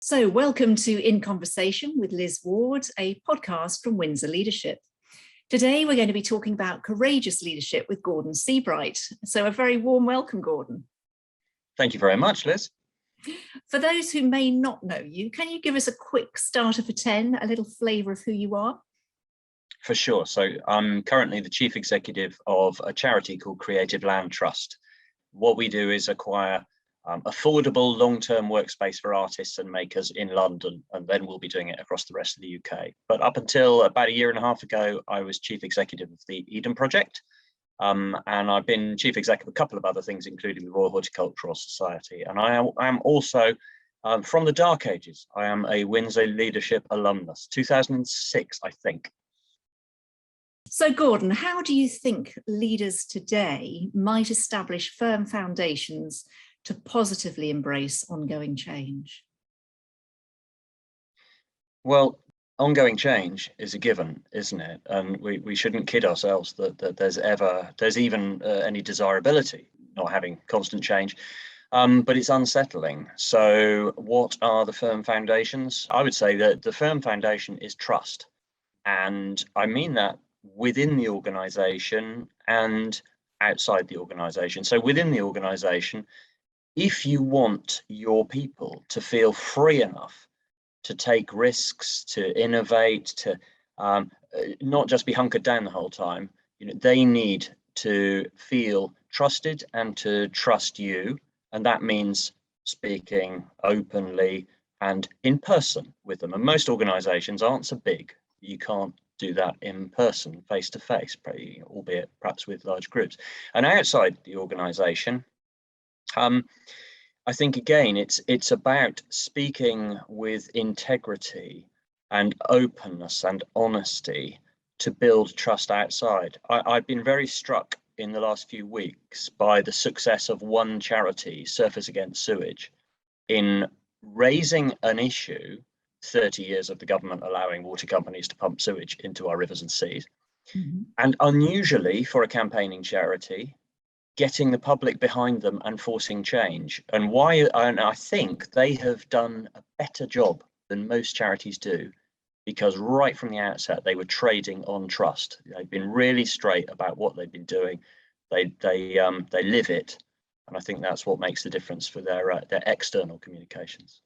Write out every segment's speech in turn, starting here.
So welcome to In Conversation with Liz Ward, a podcast from Windsor Leadership. Today we're going to be talking about courageous leadership with Gordon Seabright. So a very warm welcome, Gordon. Thank you very much, Liz. For those who may not know you, can you give us a quick starter for 10, a little flavour of who you are? For sure. So I'm currently the chief executive of a charity called Creative Land Trust. What we do is acquire affordable long-term workspace for artists and makers in London, and then we'll be doing it across the rest of the UK. But up until about a year and a half ago, I was chief executive of the Eden Project, and I've been chief executive of a couple of other things, including the Royal Horticultural Society. And I am also, from the dark ages, I am a Windsor Leadership alumnus, 2006, I think. So Gordon, how do you think leaders today might establish firm foundations to positively embrace ongoing change? Well, ongoing change is a given, isn't it? And we shouldn't kid ourselves that there's even any desirability not having constant change, but it's unsettling. So what are the firm foundations? I would say that the firm foundation is trust. And I mean that within the organization and outside the organization. So within the organization, if you want your people to feel free enough to take risks, to innovate, to not just be hunkered down the whole time, they need to feel trusted and to trust you. And that means speaking openly and in person with them. And most organizations aren't so big. You can't do that in person, face to face, albeit perhaps with large groups. And outside the organization, I think again, it's about speaking with integrity and openness and honesty to build trust outside. I've been very struck in the last few weeks by the success of one charity, Surfers Against Sewage, in raising an issue, 30 years of the government allowing water companies to pump sewage into our rivers and seas. Mm-hmm. And unusually for a campaigning charity, getting the public behind them and forcing change. And I think they have done a better job than most charities do, because right from the outset, they were trading on trust. They've been really straight about what they've been doing. They live it. And I think that's what makes the difference for their external communications.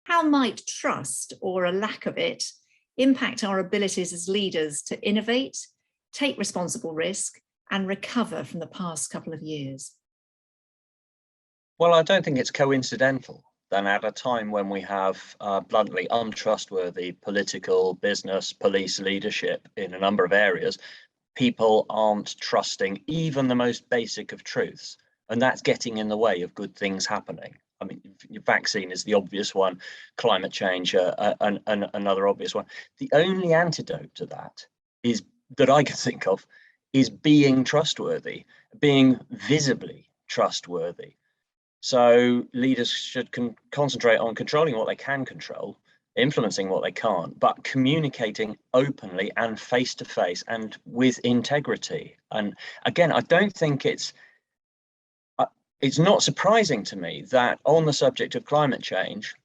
How might trust, or a lack of it, impact our abilities as leaders to innovate, take responsible risk, and recover from the past couple of years? Well, I don't think it's coincidental that at a time when we have bluntly untrustworthy political, business, police leadership in a number of areas, people aren't trusting even the most basic of truths. And that's getting in the way of good things happening. I mean, vaccine is the obvious one, climate change, another obvious one. The only antidote to that is that I can think of is being trustworthy, being visibly trustworthy. So leaders should concentrate on controlling what they can control, influencing what they can't, but communicating openly and face to face and with integrity. And again, I don't think it's not surprising to me that on the subject of climate change,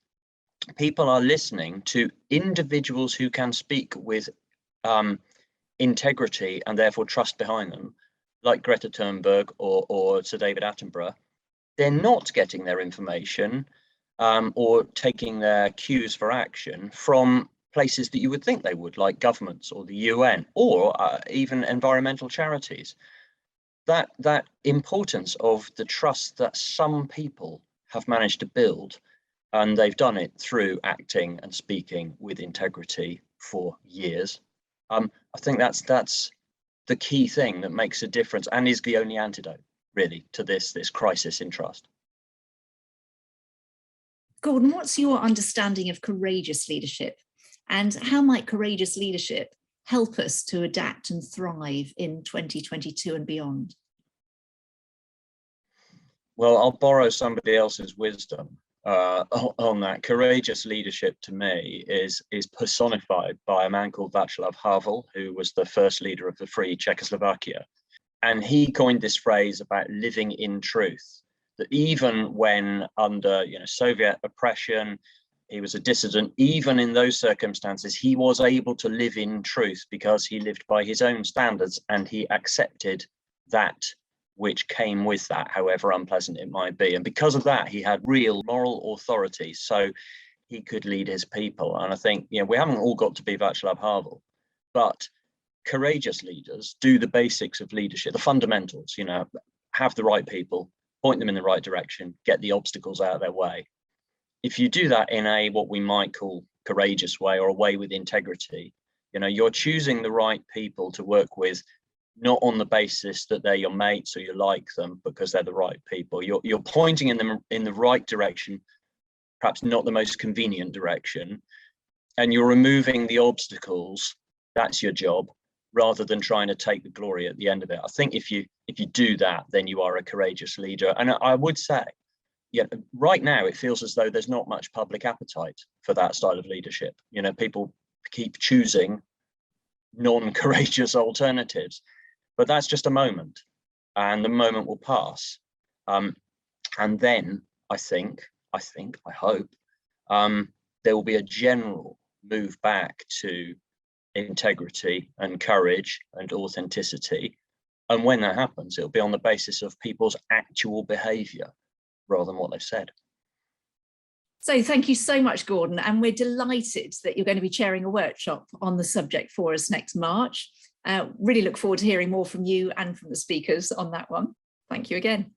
people are listening to individuals who can speak with integrity and therefore trust behind them, like Greta Thunberg or Sir David Attenborough. They're not getting their information or taking their cues for action from places that you would think they would, like governments or the UN or even environmental charities. That importance of the trust that some people have managed to build, and they've done it through acting and speaking with integrity for years. I think that's the key thing that makes a difference and is the only antidote, really, to this crisis in trust. Gordon, what's your understanding of courageous leadership, and how might courageous leadership help us to adapt and thrive in 2022 and beyond? Well, I'll borrow somebody else's wisdom on that. Courageous leadership to me is personified by a man called Václav Havel, who was the first leader of the free Czechoslovakia. And he coined this phrase about living in truth. that even when under Soviet oppression, he was a dissident, even in those circumstances, he was able to live in truth because he lived by his own standards and he accepted that which came with that, however unpleasant it might be. And because of that, he had real moral authority, so he could lead his people. And I think, we haven't all got to be Václav Havel, but courageous leaders do the basics of leadership, the fundamentals, have the right people, point them in the right direction, get the obstacles out of their way. If you do that in a what we might call courageous way, or a way with integrity, you're choosing the right people to work with, not on the basis that they're your mates or you like them, because they're the right people. You're pointing in them in the right direction, perhaps not the most convenient direction, and you're removing the obstacles. That's your job, rather than trying to take the glory at the end of it. I think if you do that, then you are a courageous leader. And I would say, right now it feels as though there's not much public appetite for that style of leadership. People keep choosing non-courageous alternatives, but that's just a moment, and the moment will pass. And then I hope there will be a general move back to integrity and courage and authenticity. And when that happens, it'll be on the basis of people's actual behavior rather than what they've said. So thank you so much, Gordon. And we're delighted that you're going to be chairing a workshop on the subject for us next March. Really look forward to hearing more from you and from the speakers on that one. Thank you again.